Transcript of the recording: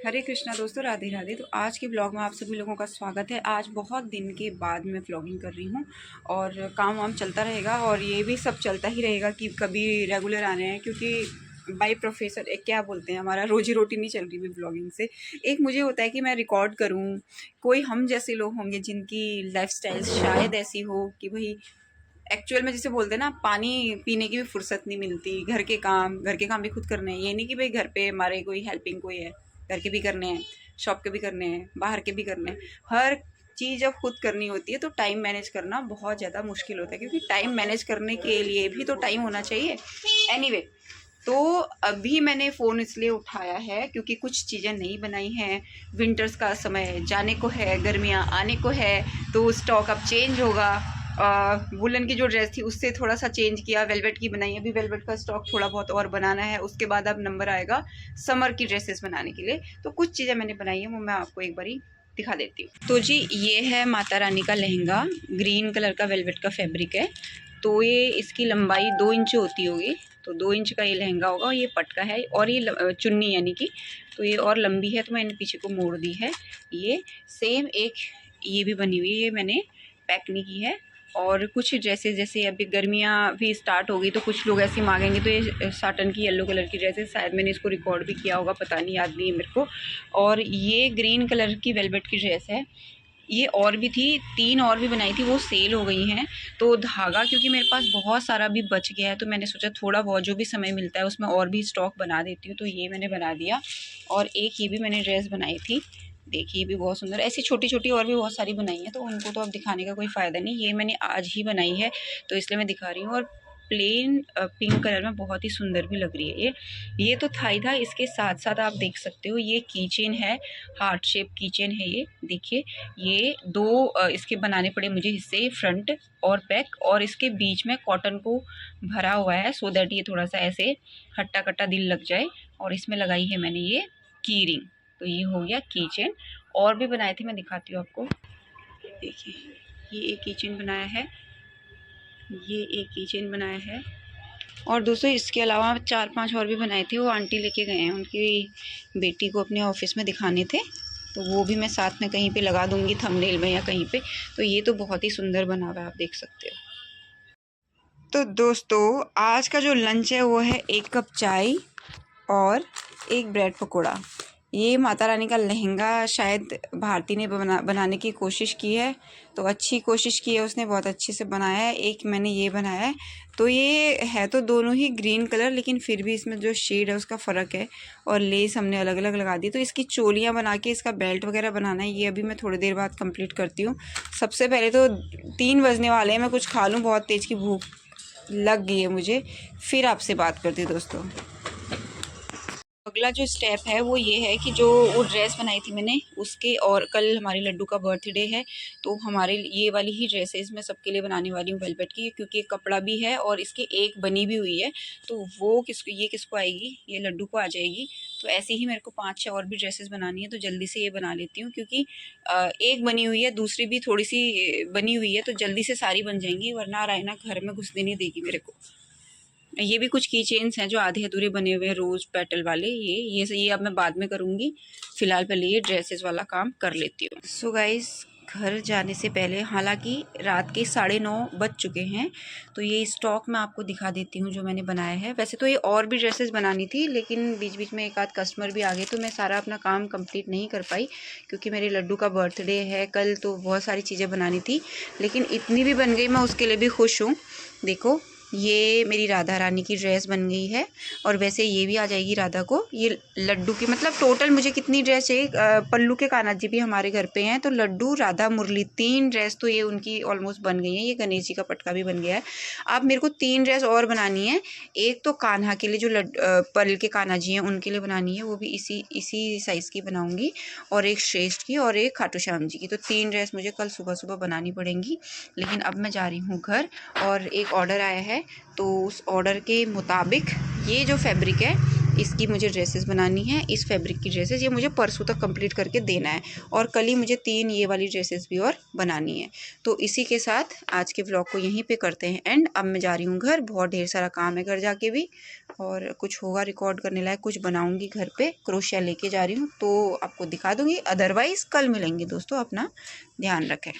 हरे कृष्णा दोस्तों, राधे राधे। तो आज के ब्लॉग में आप सभी लोगों का स्वागत है। आज बहुत दिन के बाद मैं व्लॉगिंग कर रही हूँ और काम वाम चलता रहेगा और ये भी सब चलता ही रहेगा कि कभी रेगुलर आने हैं, क्योंकि बाय प्रोफेसर एक क्या बोलते हैं, हमारा रोजी रोटी नहीं चल रही भी ब्लॉगिंग से। एक मुझे होता है कि मैं रिकॉर्ड करूँ, कोई हम जैसे लोग होंगे जिनकी लाइफस्टाइल शायद ऐसी हो कि भाई एक्चुअल में जिसे बोलते हैं ना, पानी पीने की भी फुर्सत नहीं मिलती। घर के काम भी खुद करने हैं। ये नहीं कि भाई घर पे हमारे कोई हेल्पिंग कोई है, घर के भी करने हैं, शॉप के भी करने हैं, बाहर के भी करने हैं। हर चीज़ जब खुद करनी होती है तो टाइम मैनेज करना बहुत ज़्यादा मुश्किल होता है, क्योंकि टाइम मैनेज करने के लिए भी तो टाइम होना चाहिए। एनीवे, तो अभी मैंने फ़ोन इसलिए उठाया है क्योंकि कुछ चीज़ें नहीं बनाई हैं। विंटर्स का समय जाने को है, गर्मियाँ आने को है, तो स्टॉक अब चेंज होगा। वुलन की जो ड्रेस थी उससे थोड़ा सा चेंज किया, वेलवेट की बनाई। अभी वेलवेट का स्टॉक थोड़ा बहुत और बनाना है, उसके बाद अब नंबर आएगा समर की ड्रेसेस बनाने के लिए। तो कुछ चीज़ें मैंने बनाई हैं, वो मैं आपको एक बारी दिखा देती हूँ। तो जी, ये है माता रानी का लहंगा, ग्रीन कलर का वेलवेट का फैब्रिक है। तो ये इसकी लंबाई 2 इंच होती होगी, तो 2 इंच का ये लहंगा होगा। ये पटका है और ये चुन्नी यानी कि, तो ये और लंबी है तो मैंने पीछे को मोड़ दी है। ये सेम एक ये भी बनी हुई है, ये मैंने पैक नहीं की है। और कुछ ड्रेसेस, जैसे अभी गर्मियाँ भी स्टार्ट हो गई तो कुछ लोग ऐसे मांगेंगे, तो ये साटन की येलो कलर की ड्रेसेस, शायद मैंने इसको रिकॉर्ड भी किया होगा, पता नहीं, याद नहीं है मेरे को। और ये ग्रीन कलर की वेलवेट की ड्रेस है। ये और भी थी, 3 और भी बनाई थी, वो सेल हो गई हैं। तो धागा क्योंकि मेरे पास बहुत सारा भी बच गया है, तो मैंने सोचा थोड़ा बहुत जो भी समय मिलता है उसमें और भी स्टॉक बना देती हूँ, तो ये मैंने बना दिया। और एक ये भी मैंने ड्रेस बनाई थी, देखिए, ये भी बहुत सुंदर। ऐसी छोटी छोटी और भी बहुत सारी बनाई हैं, तो उनको तो अब दिखाने का कोई फ़ायदा नहीं। ये मैंने आज ही बनाई है तो इसलिए मैं दिखा रही हूँ। और प्लेन पिंक कलर में बहुत ही सुंदर भी लग रही है ये तो था ही था। इसके साथ साथ आप देख सकते हो ये की चेन है, हार्ट शेप की चेन है ये, देखिए। ये 2 इसके बनाने पड़े मुझे हिस्से, फ्रंट और बैक, और इसके बीच में कॉटन को भरा हुआ है सो दैट ये थोड़ा सा ऐसे हट्टा कट्टा दिल लग जाए। और इसमें लगाई है मैंने ये की रिंग। तो ये हो गया की चेन। और भी बनाए थे, मैं दिखाती हूँ आपको। देखिए, ये एक की चेन बनाया है, ये एक की चेन बनाया है। और दोस्तों, इसके अलावा 4-5 और भी बनाए थे, वो आंटी लेके गए हैं, उनकी बेटी को अपने ऑफिस में दिखाने थे, तो वो भी मैं साथ में कहीं पे लगा दूंगी, थंबनेल में या कहीं पे। तो ये तो बहुत ही सुंदर बना हुआ है, आप देख सकते हो। तो दोस्तों, आज का जो लंच है वो है 1 कप चाय और 1 ब्रेड पकौड़ा। ये माता रानी का लहंगा शायद भारती ने बनाने की कोशिश की है, तो अच्छी कोशिश की है उसने, बहुत अच्छे से बनाया है। एक मैंने ये बनाया है, तो ये है तो दोनों ही ग्रीन कलर, लेकिन फिर भी इसमें जो शेड है उसका फ़र्क है। और लेस हमने अलग अलग लगा दी। तो इसकी चोलियाँ बना के इसका बेल्ट वगैरह बनाना है, ये अभी मैं थोड़ी देर बाद कंप्लीट करती हूँ। सबसे पहले तो 3 बजने वाले हैं, मैं कुछ खा लूँ, बहुत तेज़ की भूख लग गई है मुझे, फिर आपसे बात करती हूँ दोस्तों। अगला जो स्टेप है वो ये है कि जो वो ड्रेस बनाई थी मैंने उसके, और कल हमारे लड्डू का बर्थडे है, तो हमारे ये वाली ही ड्रेसेस मैं सबके लिए बनाने वाली हूँ वेलवेट की, क्योंकि कपड़ा भी है और इसकी एक बनी भी हुई है। तो वो किसको आएगी, ये लड्डू को आ जाएगी। तो ऐसे ही मेरे को 5-6 और भी ड्रेसेस बनानी है, तो जल्दी से ये बना लेती हूँ, क्योंकि एक बनी हुई है, दूसरी भी थोड़ी सी बनी हुई है, तो जल्दी से सारी बन जाएंगी, वरना रायना घर में घुसने नहीं देगी मेरे को। ये भी कुछ की चेन्स हैं जो आधे अधूरे बने हुए हैं, रोज पेटल वाले। ये अब मैं बाद में करूँगी, फिलहाल पहले ये ड्रेसेस वाला काम कर लेती हूँ। सो गाइस, घर जाने से पहले, हालांकि रात के 9:30 बज चुके हैं, तो ये स्टॉक मैं आपको दिखा देती हूँ जो मैंने बनाया है। वैसे तो ये और भी ड्रेसेस बनानी थी, लेकिन बीच बीच में एक आध कस्टमर भी आ गए, तो मैं सारा अपना काम कंप्लीट नहीं कर पाई, क्योंकि मेरे लड्डू का बर्थडे है कल, तो बहुत सारी चीज़ें बनानी थी। लेकिन इतनी भी बन गई, मैं उसके लिए भी खुश हूँ। देखो, ये मेरी राधा रानी की ड्रेस बन गई है, और वैसे ये भी आ जाएगी राधा को। ये लड्डू की, मतलब टोटल मुझे कितनी ड्रेस चाहिए, पल्लू के कान्हा जी भी हमारे घर पे हैं, तो लड्डू, राधा, मुरली, 3 ड्रेस तो ये उनकी ऑलमोस्ट बन गई हैं। ये गणेश जी का पटका भी बन गया है। अब मेरे को 3 ड्रेस और बनानी है। एक तो कान्हा के लिए, जो पल के कान्हा जी हैं उनके लिए बनानी है, वो भी इसी साइज़ की बनाऊँगी, और एक श्रेष्ठ की और एक खाटू श्याम जी की। तो 3 ड्रेस मुझे कल सुबह सुबह बनानी पड़ेंगी। लेकिन अब मैं जा रही हूँ घर, और एक ऑर्डर आया है, तो उस ऑर्डर के मुताबिक ये जो फैब्रिक है इसकी मुझे ड्रेसेस बनानी है, इस फैब्रिक की ड्रेसेस। ये मुझे परसों तक कंप्लीट करके देना है और कल ही मुझे 3 ये वाली ड्रेसेस भी और बनानी है। तो इसी के साथ आज के व्लॉग को यहीं पे करते हैं एंड। अब मैं जा रही हूँ घर, बहुत ढेर सारा काम है घर जाके भी, और कुछ होगा रिकॉर्ड करने लायक, कुछ बनाऊँगी घर पे, क्रोशिया लेके जा रही हूँ तो आपको दिखा दूँगी। अदरवाइज़ कल मिलेंगे दोस्तों, अपना ध्यान रखें।